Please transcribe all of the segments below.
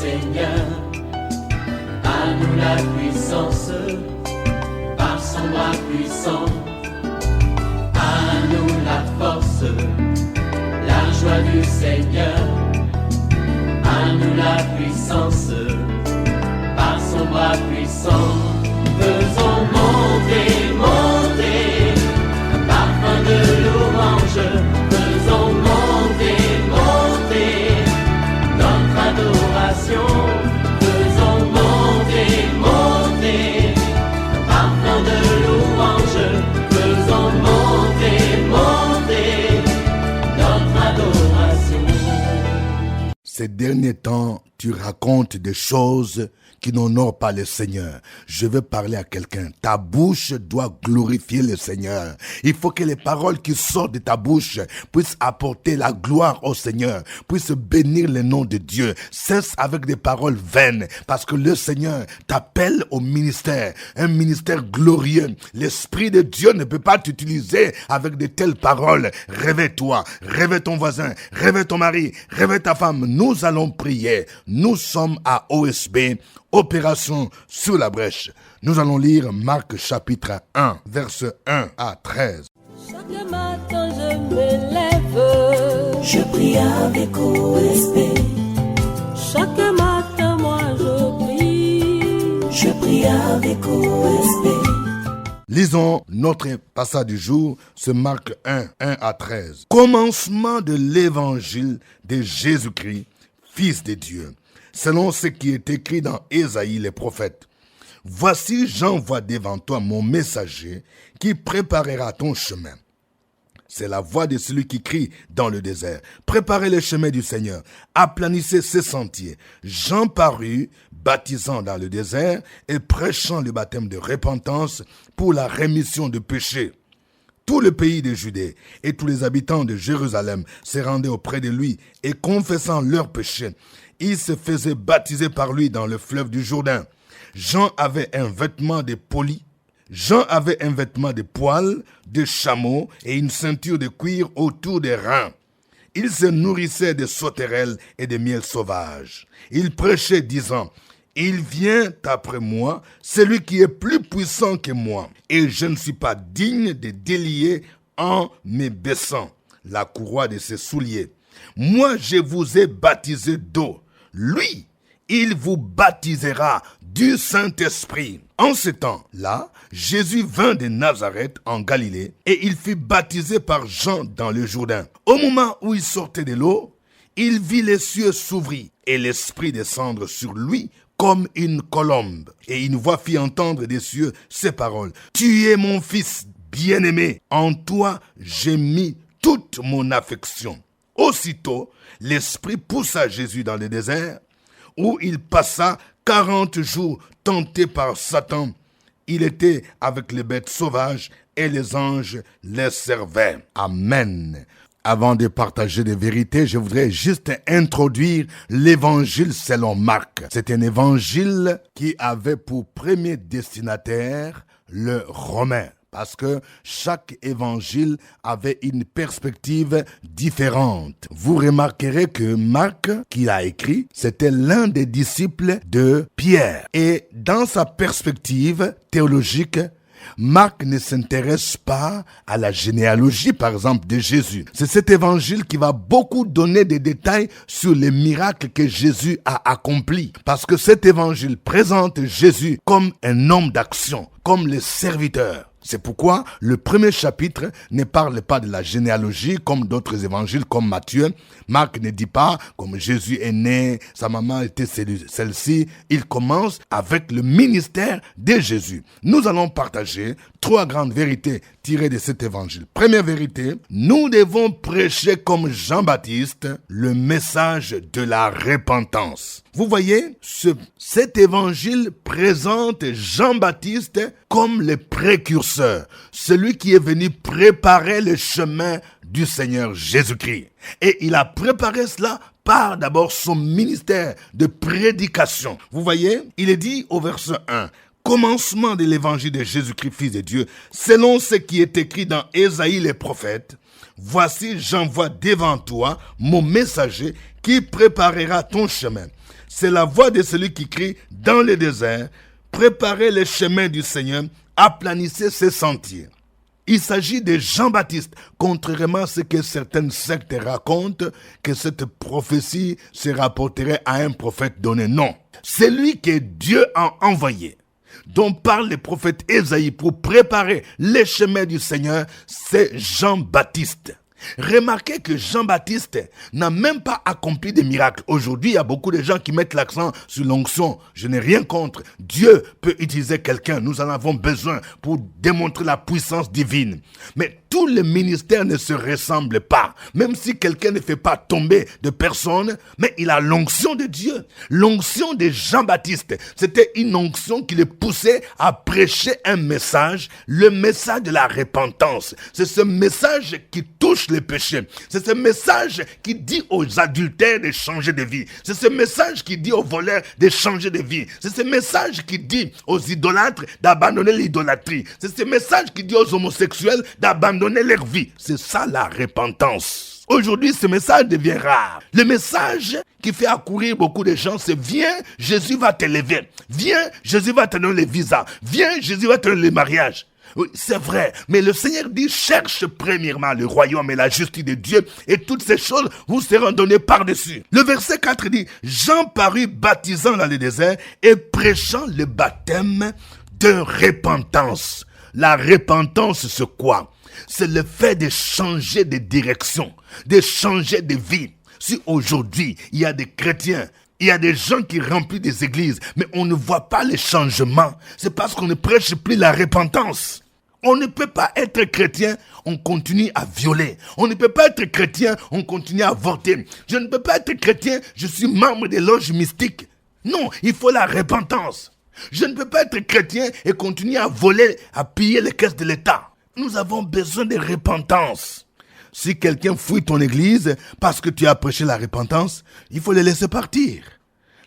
Seigneur. À nous la puissance, par son bras puissant. À nous la force, la joie du Seigneur. À nous la puissance, par son bras puissant. Faisons monter, monter, un parfum de louange. Faisons monter, monter, notre adoration. Faisons monter, monter, un parfum de louange. Faisons monter, monter, notre adoration. Ces derniers temps, tu racontes des choses qui n'honorent pas le Seigneur. Je veux parler à quelqu'un. Ta bouche doit glorifier le Seigneur. Il faut que les paroles qui sortent de ta bouche puissent apporter la gloire au Seigneur, puissent bénir le nom de Dieu. Cesse avec des paroles vaines, parce que le Seigneur t'appelle au ministère, un ministère glorieux. L'Esprit de Dieu ne peut pas t'utiliser avec de telles paroles. Réveille-toi, réveille ton voisin, réveille ton mari, réveille ta femme. Nous allons prier. Nous sommes à OSB, Opération sur la brèche. Nous allons lire Marc chapitre 1, verset 1 à 13. Chaque matin je me lève, je prie avec OSB. Chaque matin moi je prie avec OSB. Lisons notre passage du jour, c'est Marc 1, 1 à 13. Commencement de l'évangile de Jésus-Christ, Fils de Dieu, selon ce qui est écrit dans Ésaïe les prophètes. Voici, j'envoie devant toi mon messager qui préparera ton chemin. C'est la voix de celui qui crie dans le désert. Préparez le chemin du Seigneur, aplanissez ses sentiers. Jean parut, baptisant dans le désert et prêchant le baptême de repentance pour la rémission de péchés. Tout le pays de Judée et tous les habitants de Jérusalem se rendaient auprès de lui et confessant leurs péchés, ils se faisaient baptiser par lui dans le fleuve du Jourdain. Jean avait un vêtement de poils de chameau et une ceinture de cuir autour des reins. Il se nourrissait de sauterelles et de miel sauvage. Il prêchait disant, « Il vient après moi, celui qui est plus puissant que moi, et je ne suis pas digne de délier en me baissant la courroie de ses souliers. Moi, je vous ai baptisé d'eau. Lui, il vous baptisera du Saint-Esprit. » En ce temps-là, Jésus vint de Nazareth en Galilée et il fut baptisé par Jean dans le Jourdain. Au moment où il sortait de l'eau, il vit les cieux s'ouvrir et l'Esprit descendre sur lui comme une colombe. Et une voix fit entendre des cieux ces paroles. « Tu es mon fils bien-aimé, en toi j'ai mis toute mon affection. » Aussitôt, l'Esprit poussa Jésus dans le désert, où il passa 40 jours tenté par Satan. Il était avec les bêtes sauvages et les anges les servaient. Amen. Avant de partager des vérités, je voudrais juste introduire l'évangile selon Marc. C'est un évangile qui avait pour premier destinataire le Romain. Parce que chaque évangile avait une perspective différente. Vous remarquerez que Marc, qui l'a écrit, c'était l'un des disciples de Pierre. Et dans sa perspective théologique, Marc ne s'intéresse pas à la généalogie, par exemple, de Jésus. C'est cet évangile qui va beaucoup donner des détails sur les miracles que Jésus a accomplis. Parce que cet évangile présente Jésus comme un homme d'action, comme le serviteur. C'est pourquoi le premier chapitre ne parle pas de la généalogie comme d'autres évangiles comme Matthieu. Marc ne dit pas comme Jésus est né, sa maman était celle-ci. Il commence avec le ministère de Jésus. Nous allons partager 3 grandes vérités tirées de cet évangile. Première vérité, nous devons prêcher comme Jean-Baptiste le message de la repentance. Vous voyez, cet évangile présente Jean-Baptiste comme le précurseur, celui qui est venu préparer le chemin du Seigneur Jésus-Christ. Et il a préparé cela par d'abord son ministère de prédication. Vous voyez, il est dit au verset 1, commencement de l'évangile de Jésus-Christ, Fils de Dieu, selon ce qui est écrit dans Ésaïe les prophètes, voici j'envoie devant toi mon messager qui préparera ton chemin. C'est la voix de celui qui crie dans le désert, préparez les chemins du Seigneur, aplanissez ses sentiers. Il s'agit de Jean-Baptiste, contrairement à ce que certaines sectes racontent, que cette prophétie se rapporterait à un prophète donné. Non, c'est lui que Dieu a envoyé, dont parle le prophète Ésaïe pour préparer les chemins du Seigneur, c'est Jean-Baptiste. Remarquez que Jean-Baptiste n'a même pas accompli des miracles. Aujourd'hui, il y a beaucoup de gens qui mettent l'accent sur l'onction. Je n'ai rien contre. Dieu peut utiliser quelqu'un. Nous en avons besoin pour démontrer la puissance divine. Mais tous les ministères ne se ressemblent pas. Même si quelqu'un ne fait pas tomber de personne, mais il a l'onction de Dieu. L'onction de Jean-Baptiste, c'était une onction qui le poussait à prêcher un message, le message de la repentance. C'est ce message qui touche les péchés. C'est ce message qui dit aux adultères de changer de vie. C'est ce message qui dit aux voleurs de changer de vie. C'est ce message qui dit aux idolâtres d'abandonner l'idolâtrie. C'est ce message qui dit aux homosexuels d'abandonner leur vie. C'est ça la repentance. Aujourd'hui, ce message devient rare. Le message qui fait accourir beaucoup de gens, c'est « Viens, Jésus va t'élever. Viens, Jésus va te donner le visa. Viens, Jésus va te donner le mariage. » Oui, c'est vrai, mais le Seigneur dit, cherche premièrement le royaume et la justice de Dieu, et toutes ces choses vous seront données par-dessus. Le verset 4 dit, Jean parut baptisant dans le désert et prêchant le baptême de repentance. La repentance, c'est quoi? C'est le fait de changer de direction, de changer de vie. Si aujourd'hui, il y a des chrétiens, il y a des gens qui remplissent des églises, mais on ne voit pas les changements. C'est parce qu'on ne prêche plus la repentance. On ne peut pas être chrétien, on continue à violer. On ne peut pas être chrétien, on continue à avorter. Je ne peux pas être chrétien, je suis membre des loges mystiques. Non, il faut la repentance. Je ne peux pas être chrétien et continuer à voler, à piller les caisses de l'État. Nous avons besoin de repentance. Si quelqu'un fouille ton église parce que tu as prêché la repentance, il faut le laisser partir.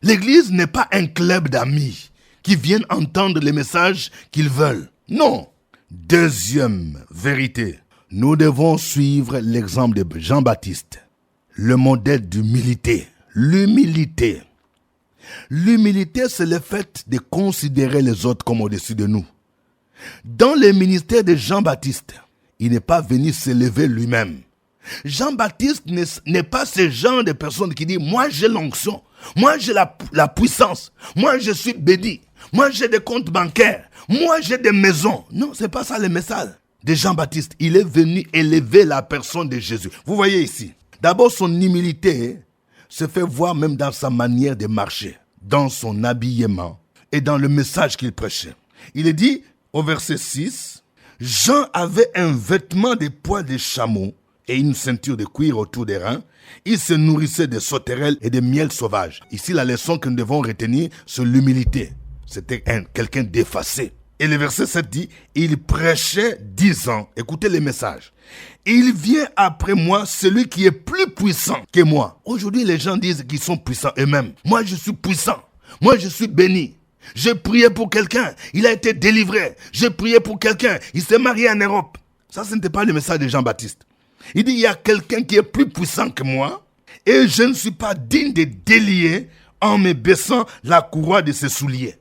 L'église n'est pas un club d'amis qui viennent entendre les messages qu'ils veulent. Non. Deuxième vérité, nous devons suivre l'exemple de Jean-Baptiste, le modèle d'humilité. L'humilité. L'humilité, c'est le fait de considérer les autres comme au-dessus de nous. Dans le ministère de Jean-Baptiste, il n'est pas venu s'élever lui-même. Jean-Baptiste n'est pas ce genre de personne qui dit « Moi j'ai l'onction, moi j'ai la puissance, moi je suis béni, moi j'ai des comptes bancaires, moi j'ai des maisons. » Non, c'est pas ça le message de Jean-Baptiste. Il est venu élever la personne de Jésus. Vous voyez ici, d'abord son humilité se fait voir même dans sa manière de marcher, dans son habillement et dans le message qu'il prêchait. Il est dit au verset 6, Jean avait un vêtement de poils de chameau et une ceinture de cuir autour des reins. Il se nourrissait de sauterelles et de miel sauvage. Ici, la leçon que nous devons retenir, c'est l'humilité. C'était quelqu'un d'effacé. Et le verset 7 dit, il prêchait disant, écoutez les messages, il vient après moi celui qui est plus puissant que moi. Aujourd'hui, les gens disent qu'ils sont puissants eux-mêmes. Moi, je suis puissant. Moi, je suis béni. J'ai prié pour quelqu'un, il a été délivré. J'ai prié pour quelqu'un, il s'est marié en Europe. Ça, ce n'était pas le message de Jean-Baptiste. Il dit, il y a quelqu'un qui est plus puissant que moi et je ne suis pas digne de délier en me baissant la courroie de ses souliers.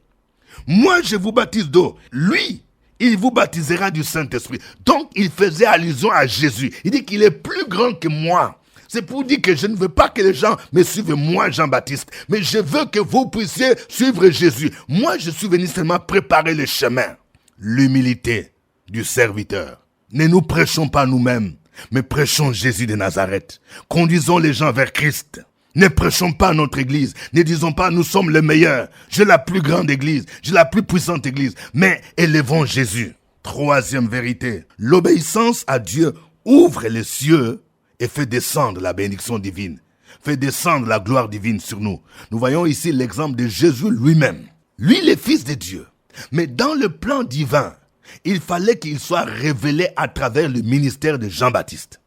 Moi, je vous baptise d'eau. Lui, il vous baptisera du Saint-Esprit. Donc, il faisait allusion à Jésus. Il dit qu'il est plus grand que moi. C'est pour dire que je ne veux pas que les gens me suivent moi, Jean-Baptiste, mais je veux que vous puissiez suivre Jésus. Moi, je suis venu seulement préparer le chemin. L'humilité du serviteur. Ne nous prêchons pas nous-mêmes, mais prêchons Jésus de Nazareth. Conduisons les gens vers Christ. Ne prêchons pas notre église. Ne disons pas nous sommes les meilleurs. J'ai la plus grande église. J'ai la plus puissante église. Mais élevons Jésus. Troisième vérité. L'obéissance à Dieu ouvre les cieux et fait descendre la bénédiction divine. Fait descendre la gloire divine sur nous. Nous voyons ici l'exemple de Jésus lui-même. Lui, le Fils de Dieu. Mais dans le plan divin, il fallait qu'il soit révélé à travers le ministère de Jean-Baptiste.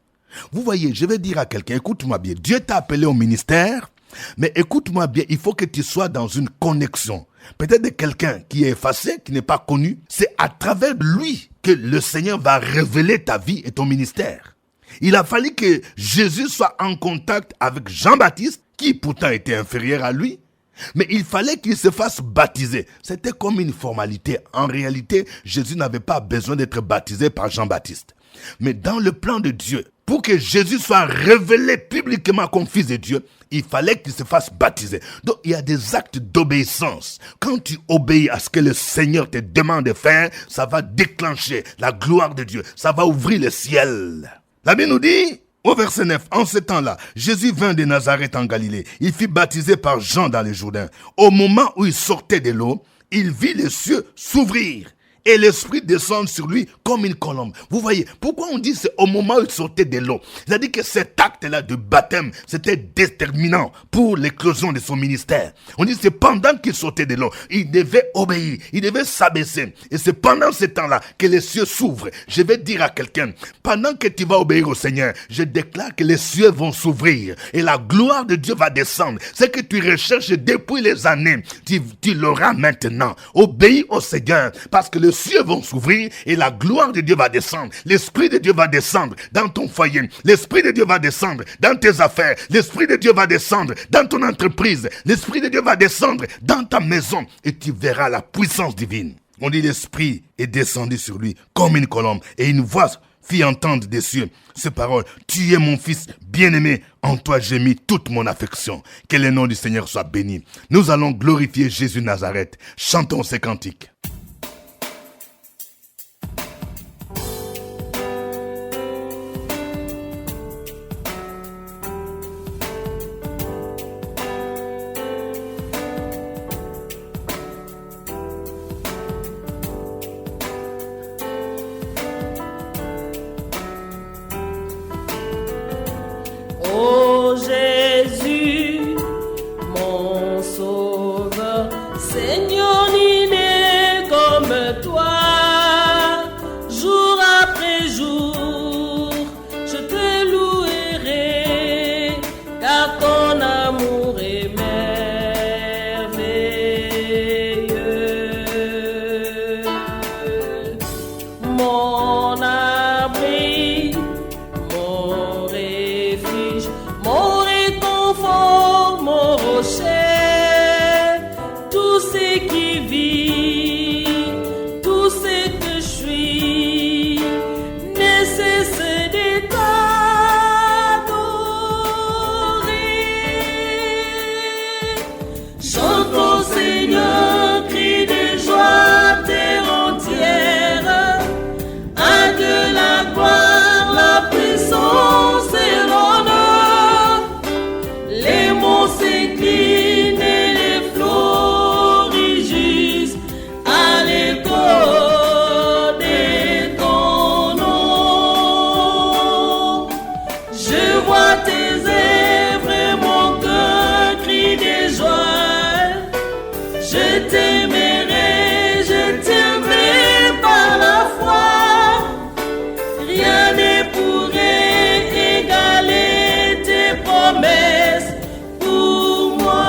Vous voyez, je vais dire à quelqu'un, écoute-moi bien, Dieu t'a appelé au ministère, mais écoute-moi bien, il faut que tu sois dans une connexion. Peut-être de quelqu'un qui est effacé, qui n'est pas connu. C'est à travers lui que le Seigneur va révéler ta vie et ton ministère. Il a fallu que Jésus soit en contact avec Jean-Baptiste, qui pourtant était inférieur à lui, Mais il fallait qu'il se fasse baptiser. C'était comme une formalité. En réalité, Jésus n'avait pas besoin d'être baptisé par Jean-Baptiste. Mais dans le plan de Dieu, pour que Jésus soit révélé publiquement comme fils de Dieu, il fallait qu'il se fasse baptiser. Donc, il y a des actes d'obéissance. Quand tu obéis à ce que le Seigneur te demande de faire, ça va déclencher la gloire de Dieu. Ça va ouvrir le ciel. La Bible nous dit, au verset 9, en ce temps-là, Jésus vint de Nazareth en Galilée. Il fut baptisé par Jean dans le Jourdain. Au moment où il sortait de l'eau, il vit les cieux s'ouvrir et l'Esprit descend sur lui comme une colombe. Vous voyez, pourquoi on dit c'est au moment où il sortait de l'eau? C'est-à-dire que cet acte-là de baptême, c'était déterminant pour l'éclosion de son ministère. On dit c'est pendant qu'il sortait de l'eau, il devait obéir, il devait s'abaisser. Et c'est pendant ce temps-là que les cieux s'ouvrent. Je vais dire à quelqu'un, pendant que tu vas obéir au Seigneur, je déclare que les cieux vont s'ouvrir et la gloire de Dieu va descendre. Ce que tu recherches depuis les années, tu l'auras maintenant. Obéis au Seigneur parce que les cieux vont s'ouvrir et la gloire de Dieu va descendre. L'Esprit de Dieu va descendre dans ton foyer. L'Esprit de Dieu va descendre dans tes affaires. L'Esprit de Dieu va descendre dans ton entreprise. L'Esprit de Dieu va descendre dans ta maison et tu verras la puissance divine. On dit l'Esprit est descendu sur lui comme une colombe et une voix fit entendre des cieux ces paroles. Tu es mon fils bien-aimé, en toi j'ai mis toute mon affection. Que le nom du Seigneur soit béni. Nous allons glorifier Jésus de Nazareth. Chantons ces cantiques. Ô Jésus, mon sauveur, Seigneur, ni né comme toi, jour après jour, je te louerai, car ton amour est merveilleux. Mon abri, mon refuge, mon réconfort, mon rocher, tout ce qui vit, tout ce que je suis, ne cesse de t'adorer. Chante au Seigneur, crie de joie terre entière, à Dieu la gloire, la puissance et l'honneur. Les monts s'inclinent et les flots rugissent à l'écho de ton nom. Je vois tes œuvres et mon cœur crie de joie. Je t'aimerai par la foi. Rien ne pourrait égaler tes promesses pour moi.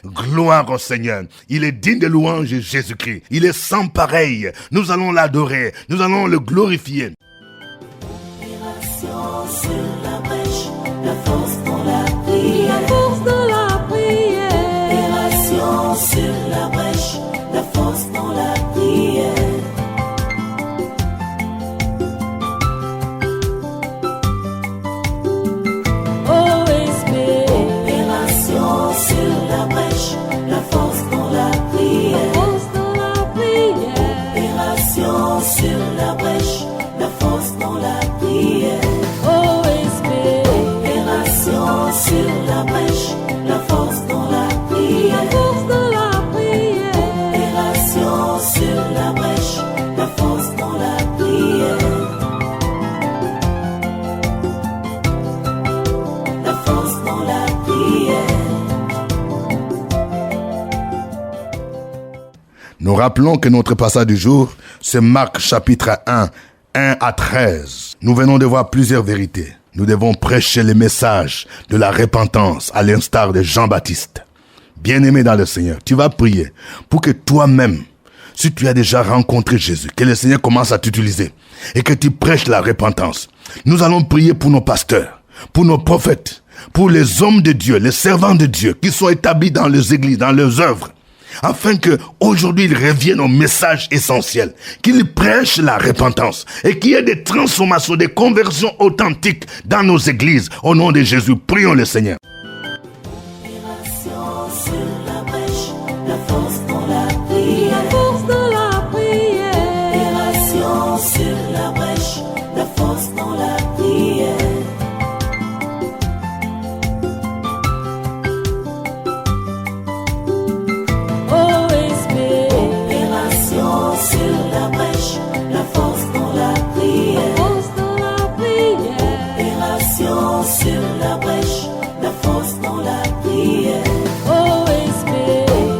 Gloire au Seigneur. Il est digne de louange, Jésus-Christ. Il est sans pareil. Nous allons l'adorer. Nous allons le glorifier. Opération sur la brèche, la force dans la prière. La force dans la prière. Opération sur la brèche, la force dans la prière. OSB. Opération sur la brèche, la force dans la prière. Force dans la prière. Opération sur la brèche, la force dans la prière. OSB. Opération sur la brèche, la force dans la prière. Force dans la prière. Opération sur la brèche, la force dans la prière. La force dans la prière. Nous rappelons que notre passage du jour, c'est Marc chapitre 1, 1 à 13. Nous venons de voir plusieurs vérités. Nous devons prêcher le message de la repentance à l'instar de Jean-Baptiste. Bien-aimé dans le Seigneur, tu vas prier pour que toi-même, si tu as déjà rencontré Jésus, que le Seigneur commence à t'utiliser et que tu prêches la repentance. Nous allons prier pour nos pasteurs, pour nos prophètes, pour les hommes de Dieu, les servants de Dieu qui sont établis dans les églises, dans leurs œuvres, afin que aujourd'hui ils reviennent au message essentiel, qu'ils prêchent la repentance et qu'il y ait des transformations, des conversions authentiques dans nos églises. Au nom de Jésus, prions le Seigneur. Opération sur la brèche, la force dans la prière. Force dans la prière. Opération sur la brèche, la force dans la prière. OSB. Opération sur la brèche, la force dans la prière. Force dans la prière. Opération sur la brèche, la force dans la prière. OSB.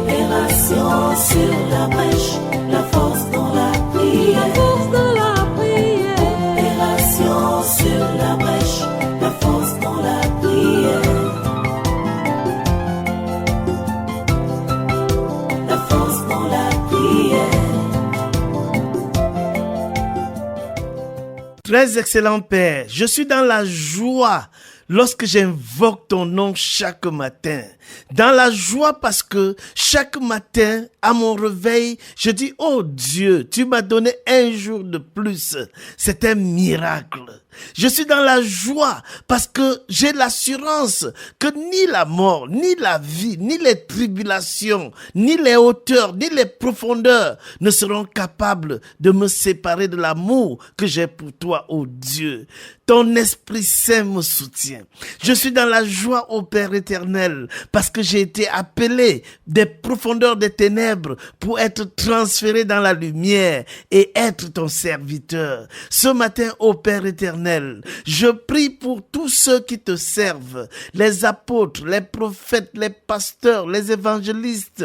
Opération sur la brèche, la force dans la prière. Force dans la prière. Opération sur la brèche, la force dans la prière. La force dans la prière. Très excellent Père, je suis dans la joie lorsque j'invoque ton nom chaque matin. Dans la joie parce que chaque matin, à mon réveil, je dis, oh Dieu, tu m'as donné un jour de plus. C'est un miracle. Je suis dans la joie parce que j'ai l'assurance que ni la mort, ni la vie, ni les tribulations, ni les hauteurs, ni les profondeurs ne seront capables de me séparer de l'amour que j'ai pour toi, ô Dieu. Ton Esprit Saint me soutient. Je suis dans la joie, ô Père éternel, parce que j'ai été appelé des profondeurs des ténèbres pour être transféré dans la lumière et être ton serviteur. Ce matin, ô Père éternel, je prie pour tous ceux qui te servent, les apôtres, les prophètes, les pasteurs, les évangélistes,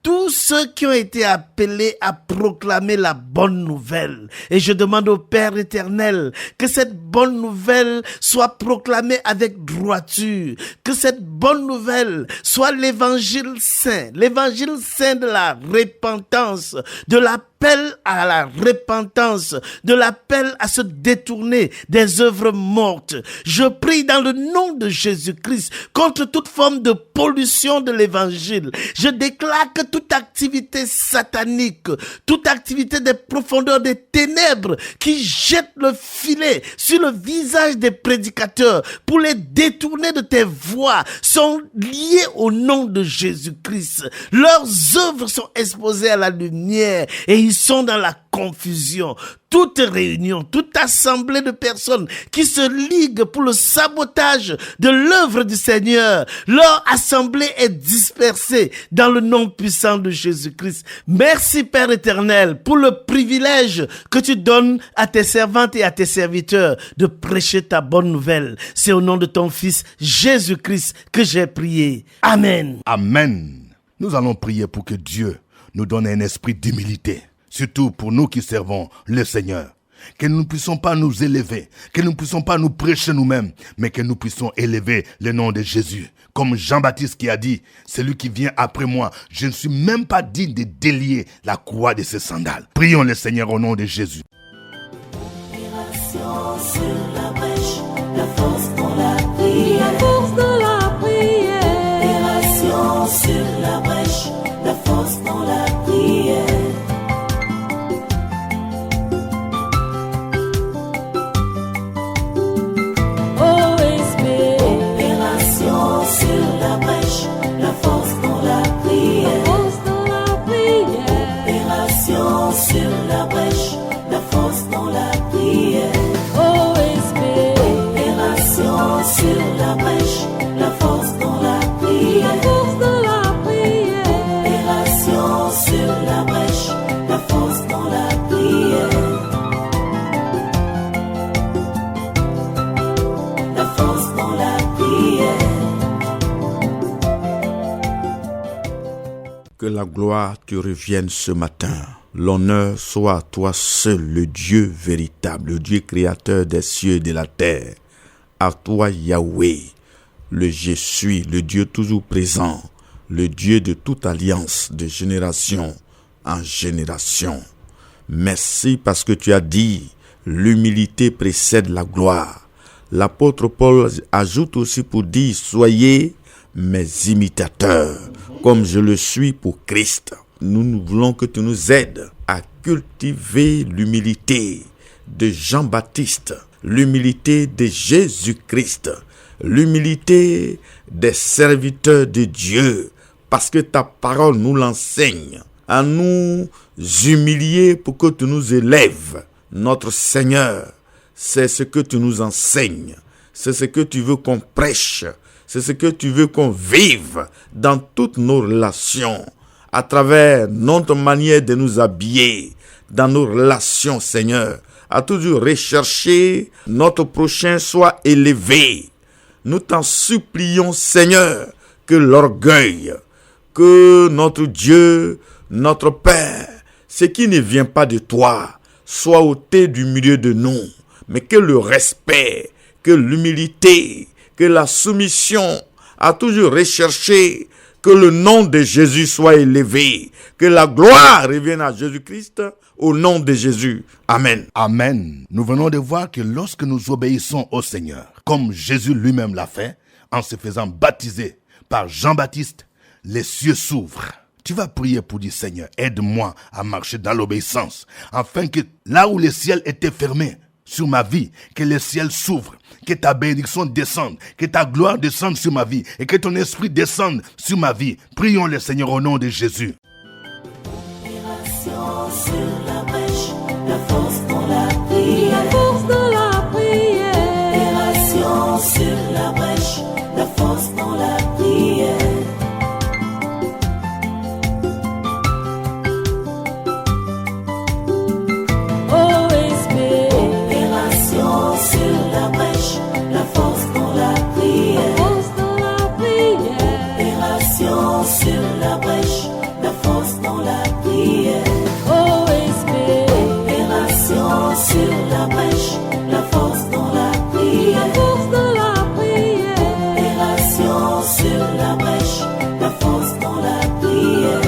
tous ceux qui ont été appelés à proclamer la bonne nouvelle. Et je demande au Père éternel que cette bonne nouvelle soit proclamée avec droiture, que cette bonne nouvelle soit l'évangile saint de la repentance, de l'appel à la repentance, de l'appel à se détourner des œuvres mortes. Je prie dans le nom de Jésus-Christ contre toute forme de pollution de l'évangile. Je déclare que toute activité satanique, toute activité des profondeurs des ténèbres qui jette le filet sur le visage des prédicateurs pour les détourner de tes voies sont liées au nom de Jésus-Christ. Leurs œuvres sont exposées à la lumière et ils sont dans la confusion. Toute réunion, toute assemblée de personnes qui se liguent pour le sabotage de l'œuvre du Seigneur, leur assemblée est dispersée dans le nom puissant de Jésus-Christ. Merci Père éternel pour le privilège que tu donnes à tes servantes et à tes serviteurs de prêcher ta bonne nouvelle. C'est au nom de ton Fils Jésus-Christ que j'ai prié. Amen. Amen. Nous allons prier pour que Dieu nous donne un esprit d'humilité, surtout pour nous qui servons le Seigneur. Que nous ne puissions pas nous élever, que nous ne puissions pas nous prêcher nous-mêmes, mais que nous puissions élever le nom de Jésus. Comme Jean-Baptiste qui a dit, celui qui vient après moi, je ne suis même pas digne de délier la croix de ses sandales. Prions le Seigneur au nom de Jésus. Opération sur la brèche, la force dans la prière. La force dans la prière. Opération sur la brèche, la force dans la prière. OSB. Opération sur la brèche, la force dans la La prière. force dans la prière. Opération sur la brèche, la force dans la prière. OSB. Opération sur la brèche, la force dans la La prière. force dans la prière. Opération sur la brèche, la force dans la prière. La force dans la prière. Que la gloire te revienne ce matin. L'honneur soit à toi seul, le Dieu véritable, le Dieu créateur des cieux et de la terre. À toi Yahweh, le Je suis, le Dieu toujours présent, le Dieu de toute alliance, de génération en génération. Merci parce que tu as dit, l'humilité précède la gloire. L'apôtre Paul ajoute aussi pour dire, soyez mes imitateurs, comme je le suis pour Christ. Nous voulons que tu nous aides à cultiver l'humilité de Jean-Baptiste, l'humilité de Jésus-Christ, l'humilité des serviteurs de Dieu, parce que ta parole nous l'enseigne, à nous humilier pour que tu nous élèves. Notre Seigneur, c'est ce que tu nous enseignes, c'est ce que tu veux qu'on prêche, c'est ce que tu veux qu'on vive dans toutes nos relations, à travers notre manière de nous habiller, dans nos relations, Seigneur, à toujours rechercher notre prochain soit élevé. Nous t'en supplions, Seigneur, que l'orgueil, que notre Dieu, notre Père, ce qui ne vient pas de toi, soit ôté du milieu de nous, mais que le respect, que l'humilité, que la soumission a toujours recherché que le nom de Jésus soit élevé, que la gloire revienne à Jésus-Christ au nom de Jésus. Amen. Amen. Nous venons de voir que lorsque nous obéissons au Seigneur, comme Jésus lui-même l'a fait, en se faisant baptiser par Jean-Baptiste, les cieux s'ouvrent. Tu vas prier pour dire, Seigneur, aide-moi à marcher dans l'obéissance, afin que là où les ciels étaient fermés sur ma vie, que les ciels s'ouvrent, que ta bénédiction descende, que ta gloire descende sur ma vie et que ton esprit descende sur ma vie. Prions le Seigneur au nom de Jésus. Opération sur la brèche, la force dans la prière. La force dans la prière. Opération sur la brèche, la force dans la prière. OSB. Opération sur la brèche, la force dans la La prière. force dans la prière. Opération sur la brèche, la force dans la prière. OSB. Opération sur la brèche, la force dans la La prière. force dans la prière. Opération sur la brèche, la force dans la prière.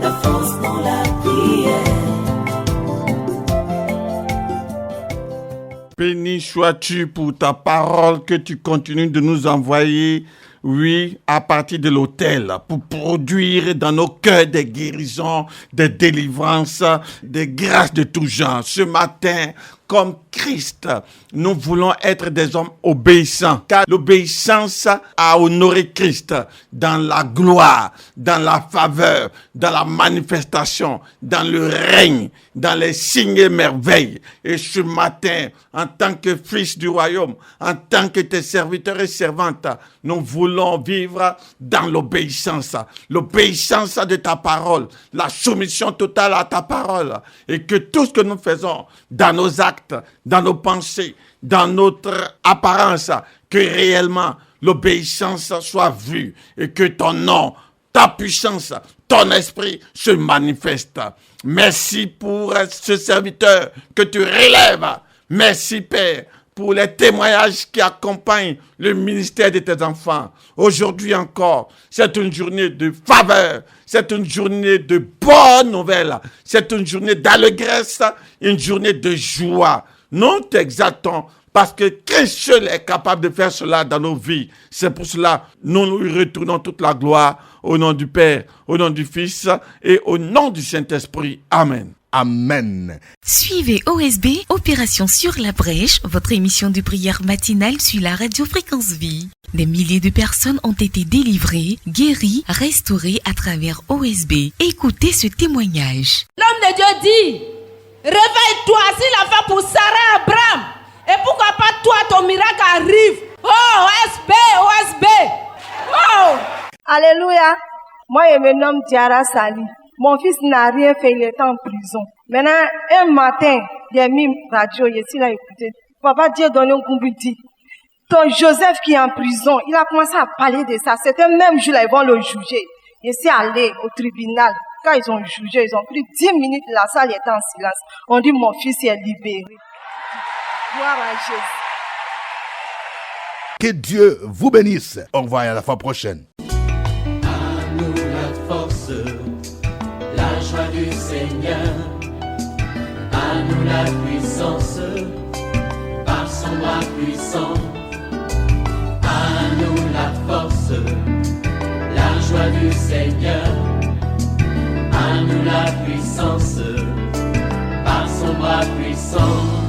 La force dans la prière. Béni sois-tu pour ta parole que tu continues de nous envoyer, oui, à partir de l'autel, pour produire dans nos cœurs des guérisons, des délivrances, des grâces de tout genre. Ce matin, comme Christ, nous voulons être des hommes obéissants, car l'obéissance a honoré Christ dans la gloire, dans la faveur, dans la manifestation, dans le règne, dans les signes et merveilles. Et ce matin, en tant que fils du royaume, en tant que tes serviteurs et servantes, nous voulons vivre dans l'obéissance de ta parole, la soumission totale à ta parole, et que tout ce que nous faisons dans nos actes, dans nos pensées, dans notre apparence, que réellement l'obéissance soit vue et que ton nom, ta puissance, ton esprit se manifeste. Merci pour ce serviteur que tu relèves. Merci, Père, pour les témoignages qui accompagnent le ministère de tes enfants. Aujourd'hui encore, c'est une journée de faveur, c'est une journée de bonnes nouvelles, c'est une journée d'allégresse, une journée de joie. Nous t'exaltons parce que Christ seul est capable de faire cela dans nos vies. C'est pour cela que nous lui retournons toute la gloire au nom du Père, au nom du Fils et au nom du Saint-Esprit. Amen. Amen. Suivez OSB, Opération sur la brèche, votre émission de prière matinale sur la radio Fréquence Vie. Des milliers de personnes ont été délivrées, guéries, restaurées à travers OSB. Écoutez ce témoignage. L'homme de Dieu dit, réveille-toi, s'il a fait pour Sarah Abraham. Et pourquoi pas toi, ton miracle arrive. Oh, OSB, OSB. Oh. Alléluia. Moi, je me nomme Diara Sali. Mon fils n'a rien fait, il est en prison. Maintenant, un matin, j'ai mis radio, il a écouté. Papa Dieu donné un coup, dit, ton Joseph qui est en prison, il a commencé à parler de ça. C'était même jour là, ils vont le juger. Il s'est allé au tribunal. Quand ils ont jugé, ils ont pris 10 minutes, la salle était en silence. On dit, mon fils est libéré. Gloire à Jésus. Que Dieu vous bénisse. Au revoir et à la fois prochaine. À nous la force, la joie du Seigneur. À nous la puissance, par son bras puissant. À nous la force, la joie du Seigneur. À nous la puissance, par son bras puissant.